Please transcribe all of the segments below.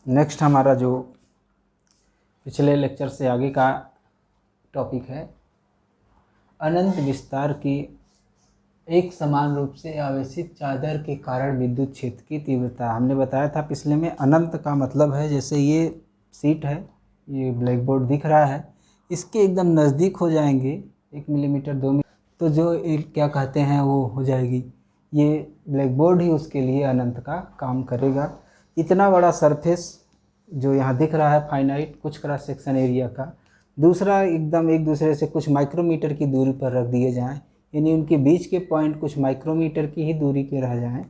Next हमारा जो पिछले लेक्चर से आगे का टॉपिक है अनंत विस्तार की एक समान रूप से आवेशित चादर के कारण विद्युत क्षेत्र की तीव्रता। हमने बताया था पिछले में, अनंत का मतलब है जैसे ये सीट है, ये ब्लैक बोर्ड दिख रहा है, इसके एकदम नज़दीक हो जाएंगे 1 मिलीमीटर 2 मिलीमीटर तो जो एक क्या कहते हैं वो हो जाएगी, ये ब्लैक बोर्ड ही उसके लिए अनंत का काम करेगा। इतना बड़ा सरफेस जो यहाँ दिख रहा है फाइनाइट कुछ क्रॉस सेक्शन एरिया का, दूसरा एकदम एक दूसरे से कुछ माइक्रोमीटर की दूरी पर रख दिए जाएं, यानी उनके बीच के पॉइंट कुछ माइक्रोमीटर की ही दूरी के रह जाएं,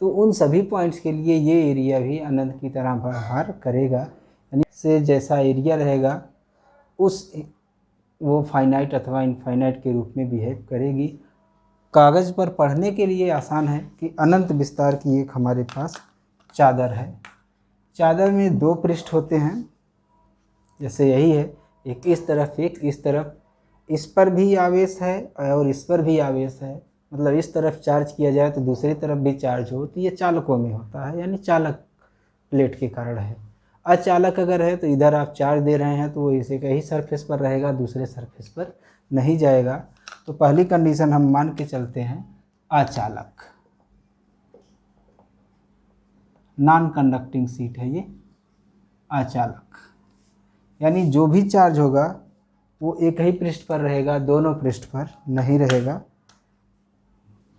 तो उन सभी पॉइंट्स के लिए ये एरिया भी अनंत की तरह व्यवहार करेगा। यानी से जैसा एरिया रहेगा उस वो फाइनाइट अथवा इनफाइनाइट के रूप में बिहेव करेगी। कागज़ पर पढ़ने के लिए आसान है कि अनंत विस्तार की एक हमारे पास चादर है। चादर में 2 पृष्ठ होते हैं, जैसे यही है, एक इस तरफ एक इस तरफ, इस पर भी आवेश है और इस पर भी आवेश है। मतलब इस तरफ चार्ज किया जाए तो दूसरी तरफ भी चार्ज हो, तो ये चालकों में होता है, यानी चालक प्लेट के कारण है। अचालक अगर है तो इधर आप चार्ज दे रहे हैं तो वो इसे कहीं सरफेस पर रहेगा, दूसरे सरफेस पर नहीं जाएगा। तो पहली कंडीशन हम मान के चलते हैं अचालक, नॉन कंडक्टिंग सीट है ये अचालक, यानी जो भी चार्ज होगा वो एक ही पृष्ठ पर रहेगा, दोनों पृष्ठ पर नहीं रहेगा।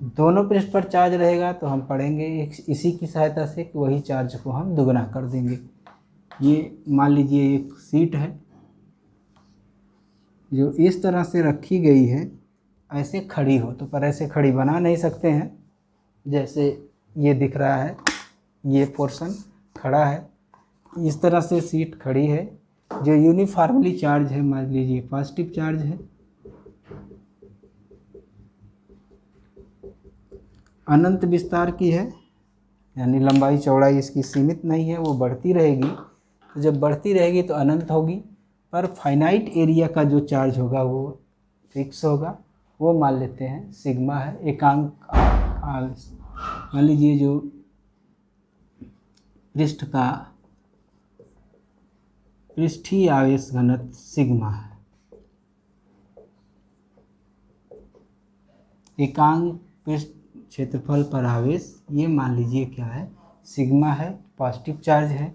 दोनों पृष्ठ पर चार्ज रहेगा तो हम पढ़ेंगे इसी की सहायता से कि वही चार्ज को हम दुगना कर देंगे। ये मान लीजिए एक सीट है जो इस तरह से रखी गई है, ऐसे खड़ी हो, तो पर ऐसे खड़ी बना नहीं सकते हैं, जैसे ये दिख रहा है, ये पोर्शन खड़ा है, इस तरह से सीट खड़ी है जो यूनिफॉर्मली चार्ज है, मान लीजिए पॉजिटिव चार्ज है। अनंत विस्तार की है, यानी लंबाई चौड़ाई इसकी सीमित नहीं है, वो बढ़ती रहेगी। तो जब बढ़ती रहेगी तो अनंत होगी, पर फाइनाइट एरिया का जो चार्ज होगा वो फिक्स होगा, वो मान लेते हैं सिग्मा है। एकांक मान लीजिए जो पृष्ठ का पृष्ठीय आवेश घनत्व सिग्मा है। एकांक पृष्ठ क्षेत्रफल पर आवेश ये मान लीजिए क्या है, सिग्मा है, पॉजिटिव चार्ज है।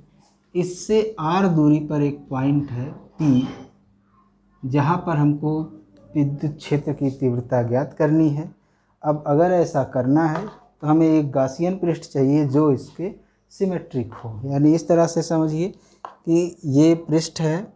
इससे r दूरी पर एक पॉइंट है P, जहाँ पर हमको विद्युत क्षेत्र की तीव्रता ज्ञात करनी है। अब अगर ऐसा करना है तो हमें एक गॉसियन पृष्ठ चाहिए जो इसके सिमेट्रिक हो, यानी इस तरह से समझिए कि ये पृष्ठ है,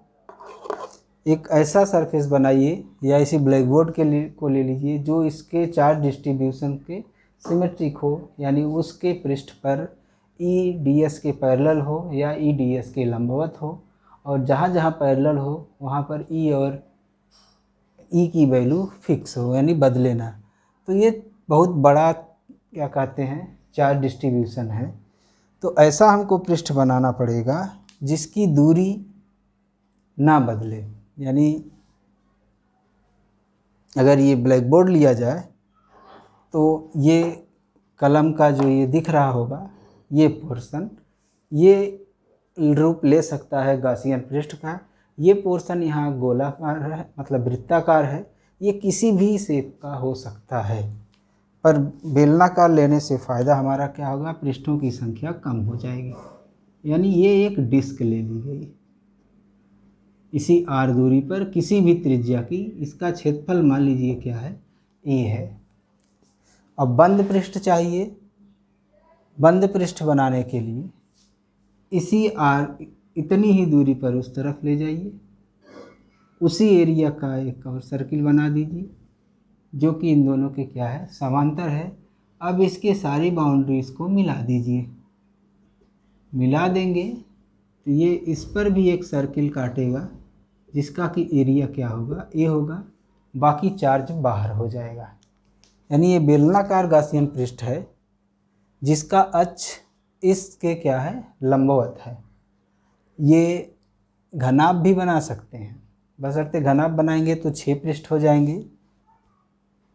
एक ऐसा सरफेस बनाइए या इसी ब्लैक बोर्ड के लिए को ले लीजिए जो इसके चार्ज डिस्ट्रीब्यूशन के सिमेट्रिक हो, यानी उसके पृष्ठ पर ई डी एस के पैरेलल हो या ई डी एस के लंबवत हो, और जहाँ जहाँ पैरेलल हो वहाँ पर ई और ई की वैल्यू फिक्स हो, यानी बदले ना। तो ये बहुत बड़ा क्या कहते हैं चार्ज डिस्ट्रीब्यूशन है। तो ऐसा हमको पृष्ठ बनाना पड़ेगा जिसकी दूरी ना बदले, यानी अगर ये ब्लैक बोर्ड लिया जाए तो ये कलम का जो ये दिख रहा होगा ये पोर्शन, ये रूप ले सकता है गॉसियन पृष्ठ का। ये पोर्शन यहाँ गोलाकार है, मतलब वृत्ताकार है, ये किसी भी शेप का हो सकता है, पर बेलनाकार लेने से फ़ायदा हमारा क्या होगा, पृष्ठों की संख्या कम हो जाएगी। यानी ये एक डिस्क ले ली गई इसी r दूरी पर किसी भी त्रिज्या की, इसका क्षेत्रफल मान लीजिए क्या है, a है। अब बंद पृष्ठ चाहिए, बंद पृष्ठ बनाने के लिए इसी r इतनी ही दूरी पर उस तरफ ले जाइए, उसी एरिया का एक और सर्किल बना दीजिए जो कि इन दोनों के क्या है, समांतर है। अब इसके सारी बाउंड्रीज को मिला दीजिए, मिला देंगे तो ये इस पर भी एक सर्किल काटेगा जिसका कि एरिया क्या होगा, ए होगा, बाकी चार्ज बाहर हो जाएगा। यानी ये बेलनाकार गॉसियन पृष्ठ है जिसका अक्ष इसके क्या है, लंबवत है। ये घनाभ भी बना सकते हैं, बशर्ते घनाभ बनाएंगे तो 6 पृष्ठ हो जाएंगे,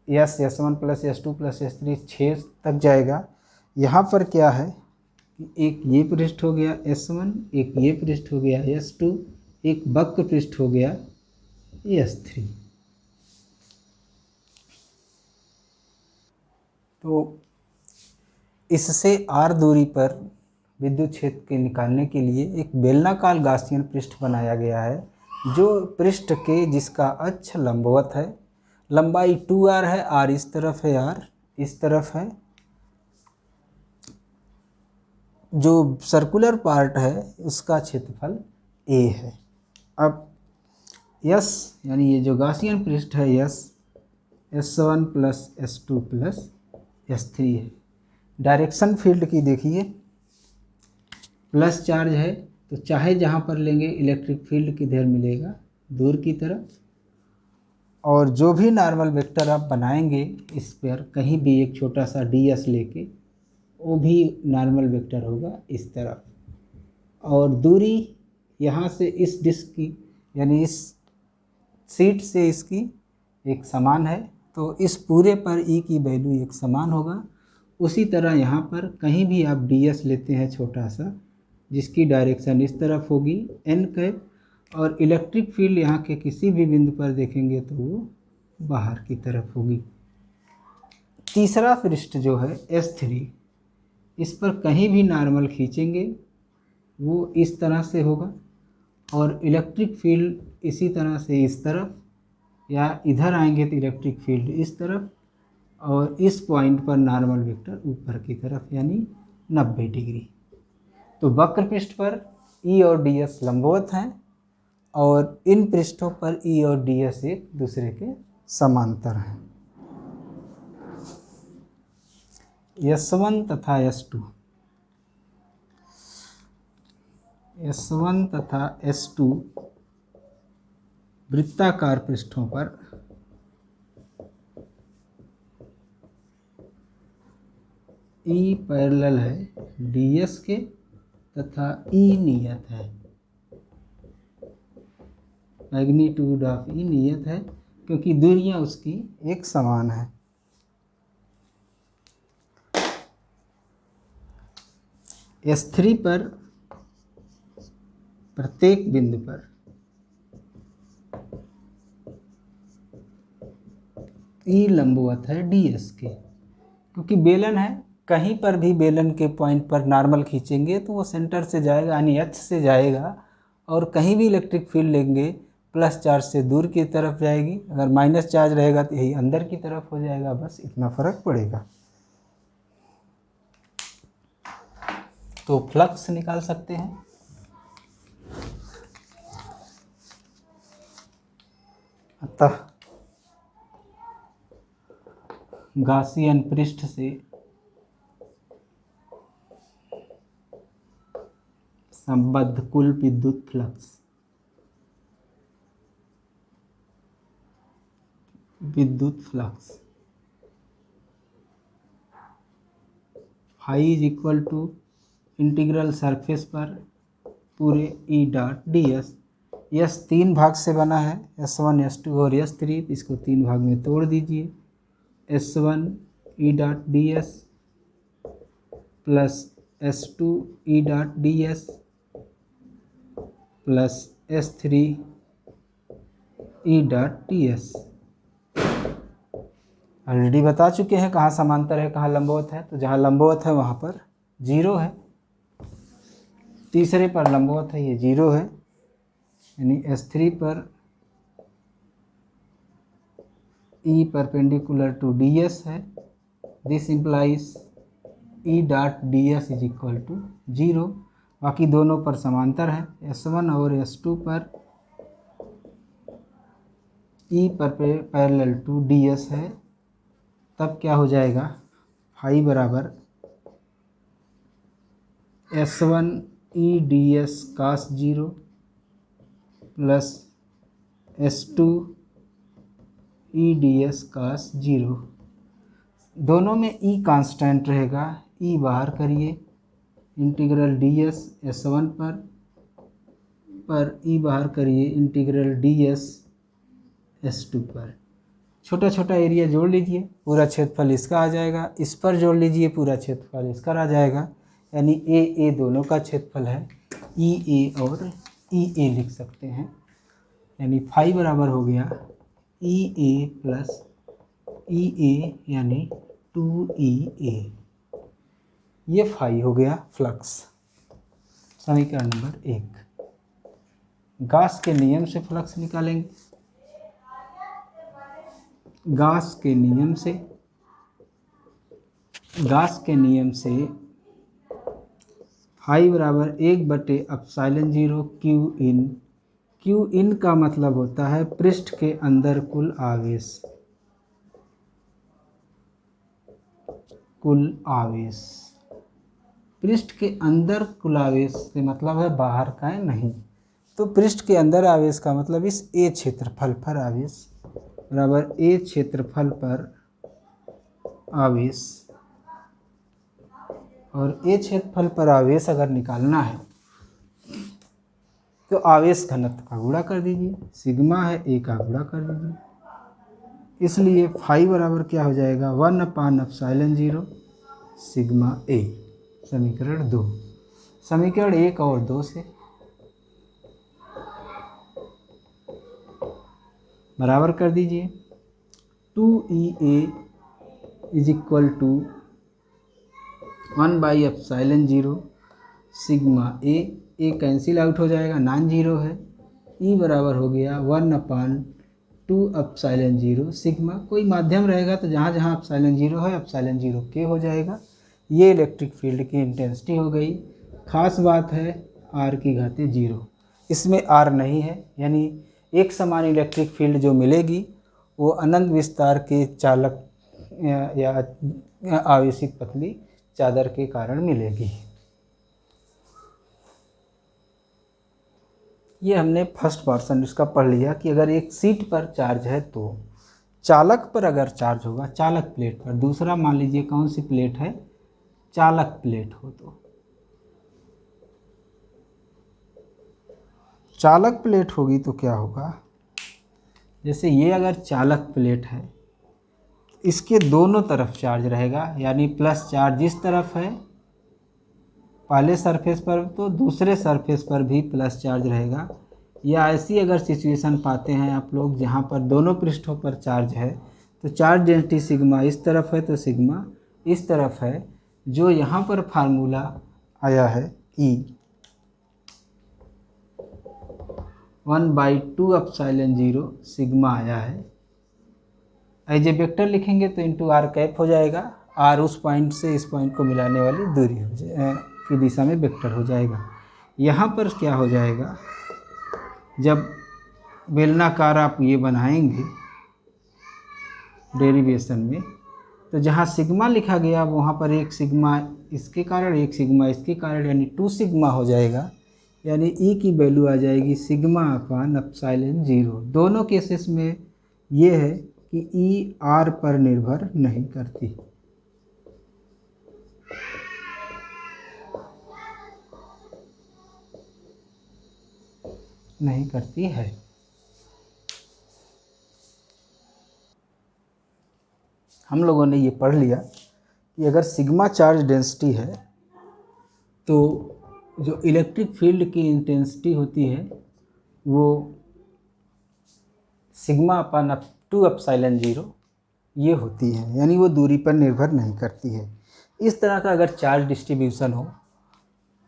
S S1 + S2 + S3 6 तक जाएगा। यहाँ पर क्या है कि एक ये पृष्ठ हो गया S1, एक ये पृष्ठ हो गया S2, एक वक्र पृष्ठ हो गया S3। तो इससे r दूरी पर विद्युत क्षेत्र के निकालने के लिए एक बेलनाकार गाउसियन पृष्ठ बनाया गया है, जो पृष्ठ के जिसका अक्ष लंबवत है, लंबाई 2r है, r इस तरफ है, r इस तरफ है, जो सर्कुलर पार्ट है उसका क्षेत्रफल a है। अब S यानी ये जो गाउसियन पृष्ठ है S1 plus S2 plus S3 है। डायरेक्शन फील्ड की देखिए, प्लस चार्ज है तो चाहे जहाँ पर लेंगे इलेक्ट्रिक फील्ड किधर मिलेगा, दूर की तरफ। और जो भी नॉर्मल वेक्टर आप बनाएंगे इस पर कहीं भी एक छोटा सा ds लेके, वो भी नॉर्मल वेक्टर होगा इस तरफ। और दूरी यहाँ से इस डिस्क की यानी इस सीट से इसकी एक समान है, तो इस पूरे पर E की वैल्यू एक समान होगा। उसी तरह यहाँ पर कहीं भी आप ds लेते हैं छोटा सा, जिसकी डायरेक्शन इस तरफ होगी n कैप, और इलेक्ट्रिक फील्ड यहाँ के किसी भी बिंदु पर देखेंगे तो वो बाहर की तरफ होगी। तीसरा पृष्ठ जो है S3, इस पर कहीं भी नॉर्मल खींचेंगे वो इस तरह से होगा, और इलेक्ट्रिक फील्ड इसी तरह से इस तरफ, या इधर आएंगे तो इलेक्ट्रिक फील्ड इस तरफ, और इस पॉइंट पर नॉर्मल वेक्टर ऊपर की तरफ यानी 90 डिग्री। तो वक्र पृष्ठ पर E और ds लंबवत हैं, और इन पृष्ठों पर E और ds एक दूसरे के समांतर हैं। S1 तथा S2, S1 तथा S2 वृत्ताकार पृष्ठों पर E पैरेलल है ds के तथा E नियत है, मैग्नीट्यूड ऑफ E नियत है, क्योंकि दूरियां उसकी एक समान है। S3 पर प्रत्येक बिंदु पर E लंबवत है ds के, क्योंकि बेलन है, कहीं पर भी बेलन के पॉइंट पर नॉर्मल खींचेंगे तो वो सेंटर से जाएगा यानी अक्ष से जाएगा, और कहीं भी इलेक्ट्रिक फील्ड लेंगे प्लस चार्ज से दूर की तरफ जाएगी, अगर माइनस चार्ज रहेगा तो यही अंदर की तरफ हो जाएगा, बस इतना फर्क पड़ेगा। तो फ्लक्स निकाल सकते हैं। अतः गाउसियन पृष्ठ से संबद्ध कुल विद्युत flux phi is equal to integral surface पर पूरे E डॉट ds। यस 3 भाग से बना है, S1 S2 और S3, इसको 3 भाग में तोड़ दीजिए। S1 E dot ds plus S2 E dot ds plus S3 E dot ds। Already बता चुके हैं कहाँ समांतर है कहाँ लंबवत है, तो जहाँ लंबवत है वहाँ पर 0 है, तीसरे पर लंबवत है ये 0 है, यानी S3 पर E परपेंडिकुलर टू ds है। This implies E dot ds is equal to 0। बाकी दोनों पर समांतर है, S1 और S2 पर E पैरेलल टू ds है, तब क्या हो जाएगा, फाई बराबर S1 E ds cos 0 plus S2 E ds cos 0। दोनों में E कांस्टेंट रहेगा, E बाहर करिए, इंटीग्रल ds S1 पर E बाहर करिए, इंटीग्रल ds S2 पर। छोटा छोटा एरिया जोड़ लीजिए, पूरा क्षेत्रफल इसका आ जाएगा, इस पर जोड़ लीजिए, पूरा क्षेत्रफल इसका आ जाएगा। यानी ए दोनों का क्षेत्रफल है, ई ए और ई ए लिख सकते हैं। यानी फाई बराबर हो गया ई ए प्लस ई ए यानी 2EA। ये फाई हो गया फ्लक्स, समीकरण नंबर 1। गॉस के नियम से फ्लक्स निकालेंगे। गॉस के नियम से फाई बराबर 1/ε0 क्यू इन का मतलब होता है पृष्ठ के अंदर कुल आवेश। पृष्ठ के अंदर कुल आवेश से मतलब है बाहर का है नहीं। तो पृष्ठ के अंदर आवेश का मतलब इस ए क्षेत्रफल पर आवेश बराबर ए क्षेत्रफल पर आवेश, और ए क्षेत्रफल पर आवेश अगर निकालना है तो आवेश घनत्व का गुणा कर दीजिए, सिग्मा है ए का गुणा कर दीजिए। इसलिए फाई बराबर क्या हो जाएगा 1/ε0 सिग्मा ए, समीकरण 2। समीकरण 1 और 2 से बराबर कर दीजिए 2EA is equal to 1/ε0 sigma a cancel out हो जाएगा, नॉन जीरो है। ई बराबर हो गया 1/2ε0 सिग्मा, कोई माध्यम रहेगा तो जहाँ जहाँ ε0 है ε0 के हो जाएगा। ये इलेक्ट्रिक फील्ड की इंटेंसिटी हो गई। खास बात है r की घाते 0, इसमें r नहीं है, यानी एक समान इलेक्ट्रिक फील्ड जो मिलेगी वो अनंत विस्तार के चालक या आवेशित पतली चादर के कारण मिलेगी। ये हमने फर्स्ट पर्सन इसका पढ़ लिया कि अगर एक सीट पर चार्ज है तो चालक पर अगर चार्ज होगा, चालक प्लेट पर, दूसरा मान लीजिए कौन सी प्लेट है, चालक प्लेट हो, तो चालक प्लेट होगी तो क्या होगा, जैसे ये अगर चालक प्लेट है इसके दोनों तरफ चार्ज रहेगा, यानी प्लस चार्ज इस तरफ है पहले सरफेस पर तो दूसरे सरफेस पर भी प्लस चार्ज रहेगा। या ऐसी अगर सिचुएशन पाते हैं आप लोग जहाँ पर दोनों पृष्ठों पर चार्ज है तो चार्ज डेंसिटी सिग्मा इस तरफ है तो सिग्मा इस तरफ है, जो यहाँ पर फार्मूला आया है E 1/2ε0 सिग्मा आया है। एज ए वेक्टर लिखेंगे तो इंटू r कैप हो जाएगा, r उस पॉइंट से इस पॉइंट को मिलाने वाली दूरी हो जाए की दिशा में वेक्टर हो जाएगा। यहाँ पर क्या हो जाएगा, जब बेलनाकार आप ये बनाएंगे डेरिवेशन में तो जहाँ सिग्मा लिखा गया वहाँ पर एक सिग्मा इसके कारण एक सिग्मा इसके कारण, यानी 2 सिग्मा हो जाएगा। यानी E की वैल्यू आ जाएगी σ/ε0। दोनों केसेस में ये है कि E r पर निर्भर नहीं करती। है हम लोगों ने ये पढ़ लिया कि अगर सिग्मा चार्ज डेंसिटी है तो जो इलेक्ट्रिक फील्ड की इंटेंसिटी होती है वो σ/2ε0 ये होती है, यानी वो दूरी पर निर्भर नहीं करती है। इस तरह का अगर चार्ज डिस्ट्रीब्यूशन हो,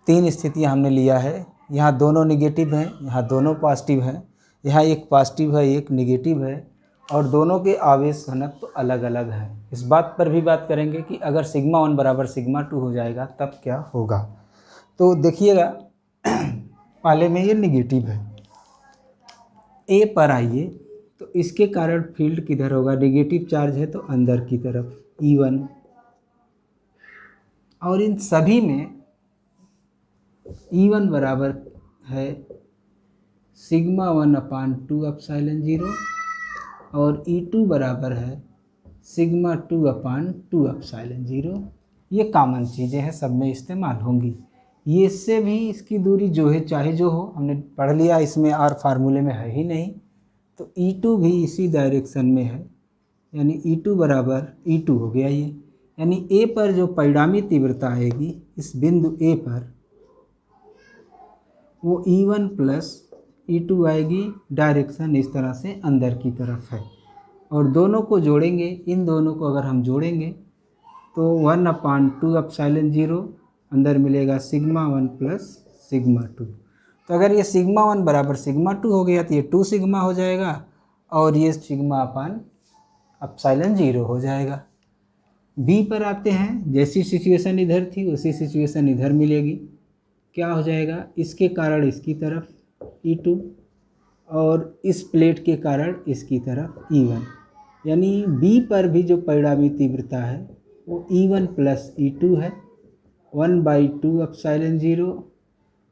3 स्थितियाँ हमने लिया है, यहाँ दोनों निगेटिव हैं, यहाँ दोनों पॉजिटिव हैं, यहाँ एक पॉजिटिव है एक निगेटिव है, और दोनों के आवेश घनत्व तो अलग अलग हैं। इस बात पर भी बात करेंगे कि अगर σ1 बराबर σ2 हो जाएगा तब क्या होगा। तो देखिएगा पहले में ये निगेटिव है, ए पर आइए तो इसके कारण फील्ड किधर होगा, नेगेटिव चार्ज है तो अंदर की तरफ E1, और इन सभी में E1 बराबर है σ1/2ε0 और E2 बराबर है σ2/2ε0। ये कॉमन चीज़ें हैं, सब में इस्तेमाल होंगी। ये इससे भी इसकी दूरी जो है चाहे जो हो, हमने पढ़ लिया, इसमें r फार्मूले में है ही नहीं, तो E2 भी इसी डायरेक्शन में है, यानी E2 बराबर E2 हो गया ये, यानी ए पर जो परिणामी तीव्रता आएगी इस बिंदु ए पर वो E1 प्लस E2 आएगी। डायरेक्शन इस तरह से अंदर की तरफ है और दोनों को जोड़ेंगे, इन दोनों को अगर हम जोड़ेंगे तो 1/2 एप्सिलॉन 0 अंदर मिलेगा सिग्मा 1 प्लस सिग्मा 2। तो अगर ये सिग्मा 1 बराबर सिग्मा 2 हो गया तो ये 2 सिग्मा हो जाएगा और ये सिग्मा अपान एप्सिलॉन 0 हो जाएगा। बी पर आते हैं, जैसी सिचुएशन इधर थी उसी सिचुएशन इधर मिलेगी। क्या हो जाएगा, इसके कारण इसकी तरफ E2 और इस प्लेट के कारण इसकी तरफ E1, यानी बी पर भी जो परिणामी तीव्रता है वो E1 प्लस E2 है। 1/2 एप्सिलॉन 0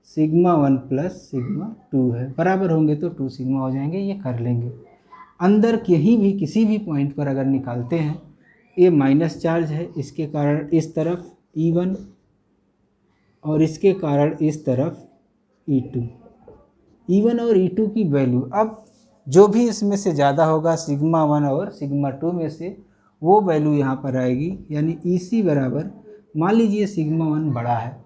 सिग्मा 1 प्लस सिग्मा 2 है। बराबर होंगे तो 2 सिग्मा हो जाएंगे, ये कर लेंगे। अंदर कहीं भी किसी भी पॉइंट पर अगर निकालते हैं, ये माइनस चार्ज है, इसके कारण इस तरफ E1 और इसके कारण इस तरफ E2। E1 और E2 की वैल्यू अब जो भी इसमें से ज़्यादा होगा सिग्मा 1 और सिग्मा 2 में से, वो वैल्यू यहाँ पर आएगी। यानी EC बराबर, मान लीजिए सिग्मा 1 बड़ा है,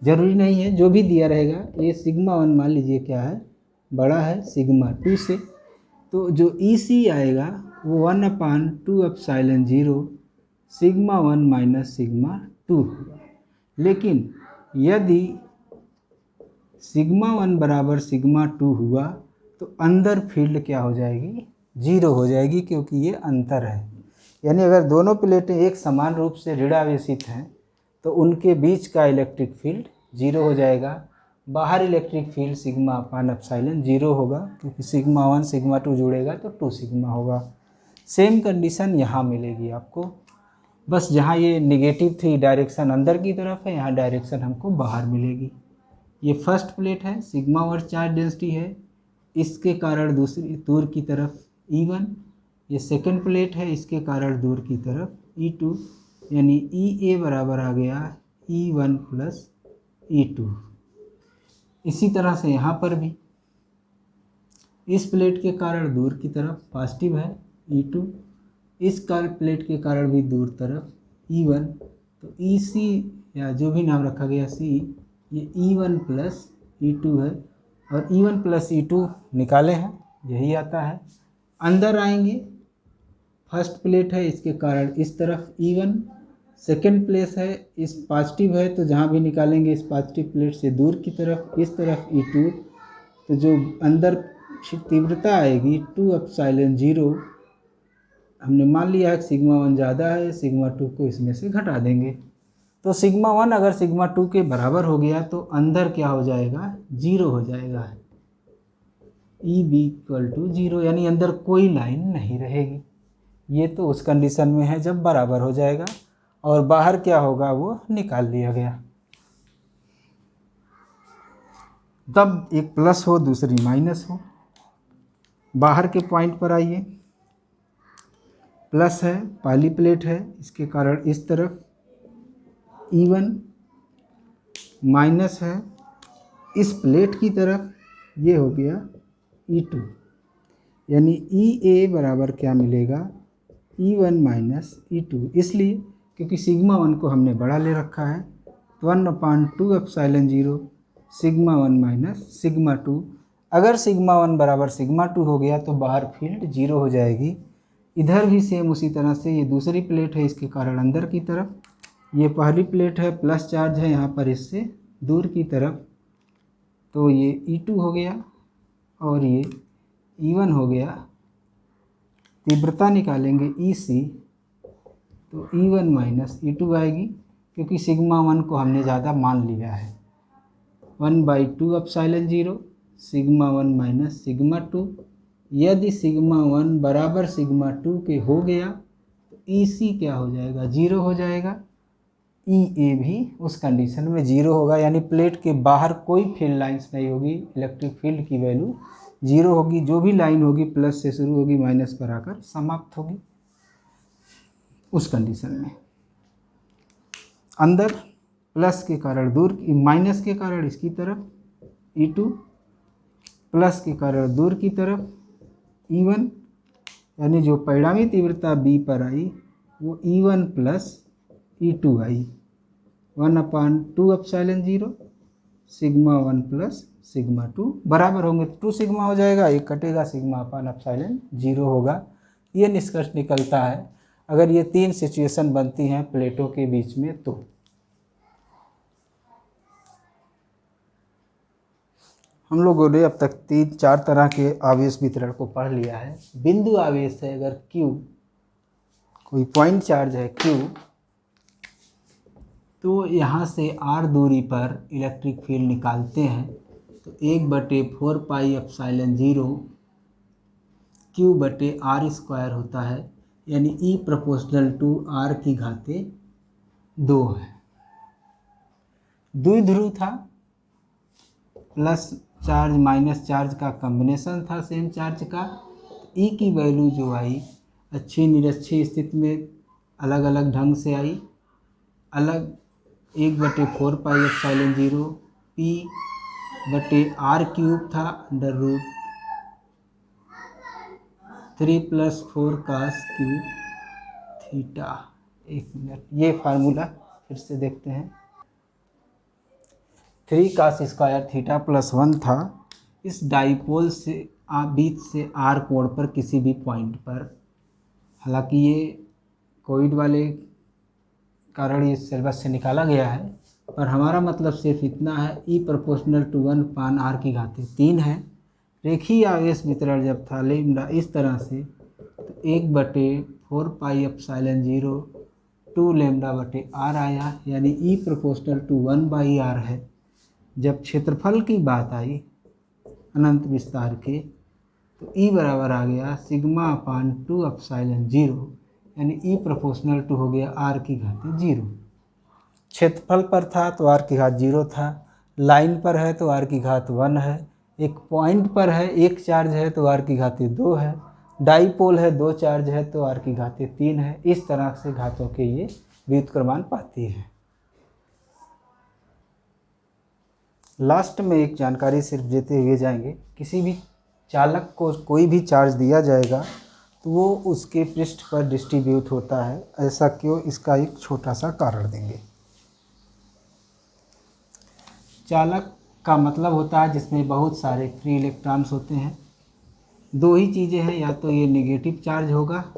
ज़रूरी नहीं है जो भी दिया रहेगा, ये सिग्मा 1 मान लीजिए क्या है, बड़ा है सिग्मा 2 से, तो जो EC आएगा वो 1/2 एप्सिलॉन 0 सिग्मा 1 माइनस सिग्मा 2 होगा। लेकिन यदि सिग्मा 1 बराबर सिग्मा 2 हुआ तो अंदर फील्ड क्या हो जाएगी, 0 हो जाएगी, क्योंकि ये अंतर है। यानी अगर दोनों प्लेटें एक समान रूप से ऋणावेशित हैं तो उनके बीच का इलेक्ट्रिक फील्ड 0 हो जाएगा। बाहर इलेक्ट्रिक फील्ड सिग्मा अपान एप्सिलॉन 0 होगा, क्योंकि सिग्मा 1 सिग्मा 2 जुड़ेगा तो 2 सिग्मा होगा। सेम कंडीशन यहाँ मिलेगी आपको, बस जहाँ ये निगेटिव थी डायरेक्शन अंदर की तरफ है, यहाँ डायरेक्शन हमको बाहर मिलेगी। ये फर्स्ट प्लेट है, सिग्मा 1 चार्ज डेंसिटी है, इसके कारण दूसरी दूर की तरफ E1। ये सेकंड प्लेट है, इसके कारण दूर की तरफ E2, यानी EA बराबर आ गया E1 प्लस E2। इसी तरह से यहाँ पर भी इस प्लेट के कारण दूर की तरफ पॉजिटिव है E2, इस प्लेट के कारण भी दूर तरफ E1, तो EC या जो भी नाम रखा गया C, ये E1 प्लस E2 है। और E1 प्लस E2 निकाले हैं, यही आता है। अंदर आएंगे, फर्स्ट प्लेट है, इसके कारण इस तरफ E1, सेकंड प्लेस है, इस पॉजिटिव है तो जहाँ भी निकालेंगे इस पॉजिटिव प्लेट से दूर की तरफ इस तरफ E2, तो जो अंदर तीव्रता आएगी 2 एप्सिलॉन 0, हमने मान लिया है सिग्मा 1 ज़्यादा है, सिग्मा 2 को इसमें से घटा देंगे। तो सिग्मा 1 अगर सिग्मा 2 के बराबर हो गया तो अंदर क्या हो जाएगा, 0 हो जाएगा। EB इक्वल टू 0, यानी अंदर कोई लाइन नहीं रहेगी। ये तो उस कंडीशन में है जब बराबर हो जाएगा, और बाहर क्या होगा वो निकाल लिया गया। तब एक प्लस हो दूसरी माइनस हो। बाहर के पॉइंट पर आइए, प्लस है, पहली प्लेट है, इसके कारण इस तरफ E1, माइनस है इस प्लेट की तरफ, ये हो गया E2, यानी EA बराबर क्या मिलेगा, E1 माइनस E2, इसलिए क्योंकि सिग्मा 1 को हमने बड़ा ले रखा है, 1/2 एप्सिलॉन 0 सिग्मा 1 माइनस सिग्मा 2। अगर सिग्मा 1 बराबर सिग्मा 2 हो गया तो बाहर फील्ड 0 हो जाएगी। इधर भी सेम उसी तरह से, ये दूसरी प्लेट है, इसके कारण अंदर की तरफ, ये पहली प्लेट है, प्लस चार्ज है यहाँ पर इससे दूर की तरफ, तो ये E2 हो गया और ये E1 हो गया। तीव्रता निकालेंगे EC, तो E1 माइनस E2 आएगी, क्योंकि सिग्मा 1 को हमने ज़्यादा मान लिया है। 1/2 एप्सिलॉन 0 सिग्मा 1 माइनस सिग्मा 2। यदि सिग्मा 1 बराबर सिग्मा 2 के हो गया तो EC क्या हो जाएगा, 0 हो जाएगा। EA भी उस कंडीशन में 0 होगा, यानी प्लेट के बाहर कोई फील्ड लाइंस नहीं होगी, इलेक्ट्रिक फील्ड की वैल्यू 0 होगी। जो भी लाइन होगी प्लस से शुरू होगी, माइनस पर आकर समाप्त होगी। उस कंडीशन में अंदर प्लस के कारण दूर, माइनस के कारण इसकी तरफ E2, प्लस के कारण दूर की तरफ E1, यानी जो परिणामी तीव्रता B पर आई वो E1 plus E2i 1/2 sigma 1 plus sigma 2 बराबर होंगे तो 2 सिग्मा हो जाएगा, एक कटेगा, सिग्मा अपान एप्सिलॉन 0 होगा। ये निष्कर्ष निकलता है अगर ये 3 सिचुएशन बनती हैं प्लेटों के बीच में तो। हम लोगों ने अब तक 3-4 तरह के आवेश वितरण को पढ़ लिया है। बिंदु आवेश है अगर Q, कोई पॉइंट चार्ज है Q, तो यहाँ से r दूरी पर इलेक्ट्रिक फील्ड निकालते हैं तो 1/4 पाई एप्सिलॉन 0 Q/r² होता है, यानी E प्रोपोर्शनल टू r की घाते 2 है। द्विध्रुव था, प्लस चार्ज माइनस चार्ज का कॉम्बिनेशन था सेम चार्ज का। E की वैल्यू जो आई अच्छी निरक्षीय स्थिति में अलग अलग ढंग से आई, अलग 1/4 पाई एप्सिलॉन 0 P/r³ था √3 + 4 cos क्यूब थीटा। एक मिनट, ये फार्मूला फिर से देखते हैं। 3 cos² थीटा + 1 था इस डाइपोल से बीच से r कोण पर किसी भी पॉइंट पर। हालांकि ये कोविड वाले कारण ये सिलेबस से निकाला गया है, पर हमारा मतलब सिर्फ इतना है, E प्रोपोर्शनल टू 1/r³ है। रेखीय आवेश वितरण जब था लैम्डा इस तरह से तो 1/4 पाई एप्सिलॉन 0 2 λ/r आया, यानी E प्रोपोर्शनल टू 1/r है। जब क्षेत्रफल की बात आई अनंत विस्तार के तो E बराबर आ गया सिग्मा अपान 2 एप्सिलॉन 0, यानी E प्रोपोर्शनल टू हो गया r की घात 0। क्षेत्रफल पर था तो r की घात 0 था, लाइन पर है तो r की घात 1 है, एक पॉइंट पर है एक चार्ज है तो r की घात 2 है, डाइपोल है 2 चार्ज है तो r की घात 3 है। इस तरह से घातों के ये व्युत्क्रमांक पाती है। लास्ट में एक जानकारी सिर्फ देते हुए जाएंगे, किसी भी चालक को कोई भी चार्ज दिया जाएगा तो वो उसके पृष्ठ पर डिस्ट्रीब्यूट होता है। ऐसा क्यों, इसका एक छोटा सा कारण देंगे। चालक का मतलब होता है जिसमें बहुत सारे फ्री इलेक्ट्रॉन्स होते हैं। 2 ही चीज़ें हैं, या तो ये नेगेटिव चार्ज होगा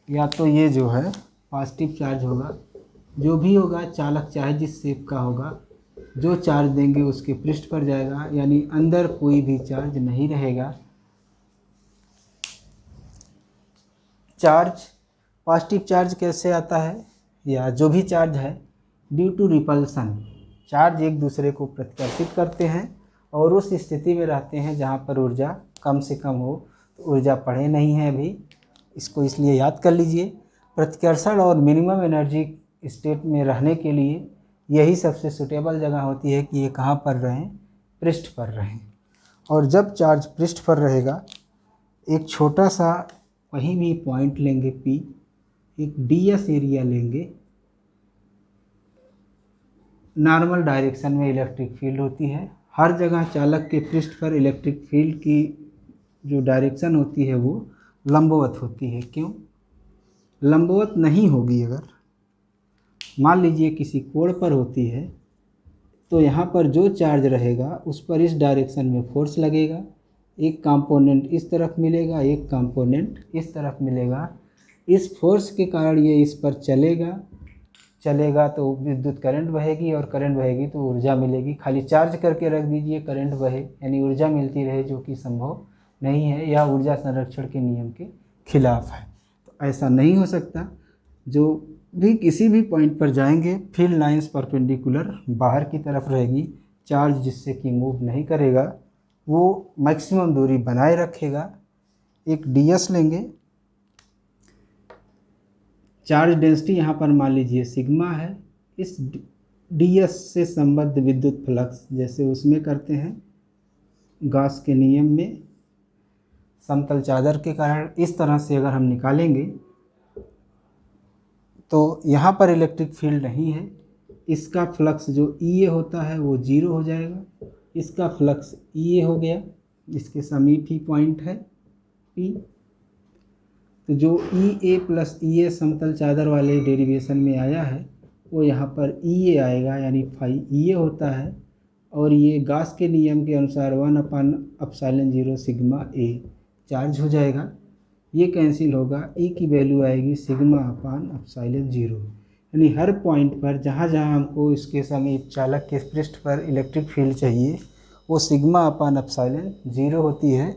या तो ये जो है पॉजिटिव चार्ज होगा। जो भी होगा चालक चाहे जिस शेप का होगा, जो चार्ज देंगे उसके पृष्ठ पर जाएगा, यानी अंदर कोई भी चार्ज नहीं रहेगा। चार्ज पॉजिटिव चार्ज कैसे आता है, या जो भी चार्ज है ड्यू टू रिपल्सन, चार्ज एक दूसरे को प्रतिकर्षित करते हैं और उस स्थिति में रहते हैं जहाँ पर ऊर्जा कम से कम हो। तो ऊर्जा पढ़े नहीं है अभी, इसको इसलिए याद कर लीजिए। प्रतिकर्षण और मिनिमम एनर्जी स्टेट में रहने के लिए यही सबसे सूटेबल जगह होती है कि ये कहाँ पर रहें, पृष्ठ पर रहें। और जब चार्ज पृष्ठ पर रहेगा, एक छोटा सा कहीं भी पॉइंट लेंगे P, एक ds एरिया लेंगे, नॉर्मल डायरेक्शन में इलेक्ट्रिक फील्ड होती है। हर जगह चालक के पृष्ठ पर इलेक्ट्रिक फील्ड की जो डायरेक्शन होती है वो लंबवत होती है। क्यों लंबवत नहीं होगी? अगर मान लीजिए किसी कोण पर होती है तो यहाँ पर जो चार्ज रहेगा उस पर इस डायरेक्शन में फोर्स लगेगा। एक कंपोनेंट इस तरफ मिलेगा, एक कंपोनेंट इस तरफ मिलेगा। इस फोर्स के कारण ये इस पर चलेगा तो विद्युत करंट बहेगी, और करंट बहेगी तो ऊर्जा मिलेगी। खाली चार्ज करके रख दीजिए, करंट बहे यानी ऊर्जा मिलती रहे, जो कि संभव नहीं है, या ऊर्जा संरक्षण के नियम के खिलाफ है। तो ऐसा नहीं हो सकता। जो भी किसी भी पॉइंट पर जाएंगे, फील्ड लाइंस परपेंडिकुलर बाहर की तरफ रहेगी। चार्ज जिससे कि मूव नहीं करेगा वो मैक्सिमम दूरी बनाए रखेगा। एक ds लेंगे, चार्ज डेंसिटी यहाँ पर मान लीजिए सिग्मा है। इस ds से संबद्ध विद्युत फ्लक्स जैसे उसमें करते हैं गॉस के नियम में, समतल चादर के कारण इस तरह से अगर हम निकालेंगे तो यहाँ पर इलेक्ट्रिक फील्ड नहीं है। इसका फ्लक्स जो Ea होता है वो 0 हो जाएगा, इसका फ्लक्स Ea हो गया, इसके समीप ही पॉइंट है P। तो जो ई ए प्लस ई ए समतल चादर वाले डेरिवेशन में आया है वो यहाँ पर ई ए आएगा, यानी फाई ई ए होता है। और ये गास के नियम के अनुसार 1/ε0 सिग्मा ए चार्ज हो जाएगा। ये कैंसिल होगा, ई की वैल्यू आएगी σ/ε0। यानी हर पॉइंट पर जहाँ जहाँ हमको इसके समीप चालक के पृष्ठ पर इलेक्ट्रिक फील्ड चाहिए वो σ/ε0 होती है,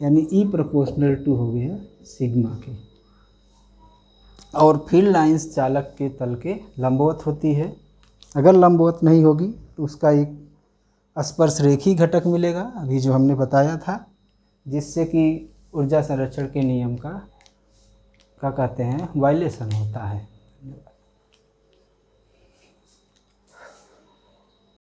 यानी ई प्रोपोर्शनल टू हो गया सिग्मा के। और फील्ड लाइंस चालक के तल के लंबवत होती है। अगर लंबवत नहीं होगी तो उसका एक स्पर्श रेखी घटक मिलेगा, अभी जो हमने बताया था, जिससे कि ऊर्जा संरक्षण के नियम का क्या कहते हैं वायलेशन होता है।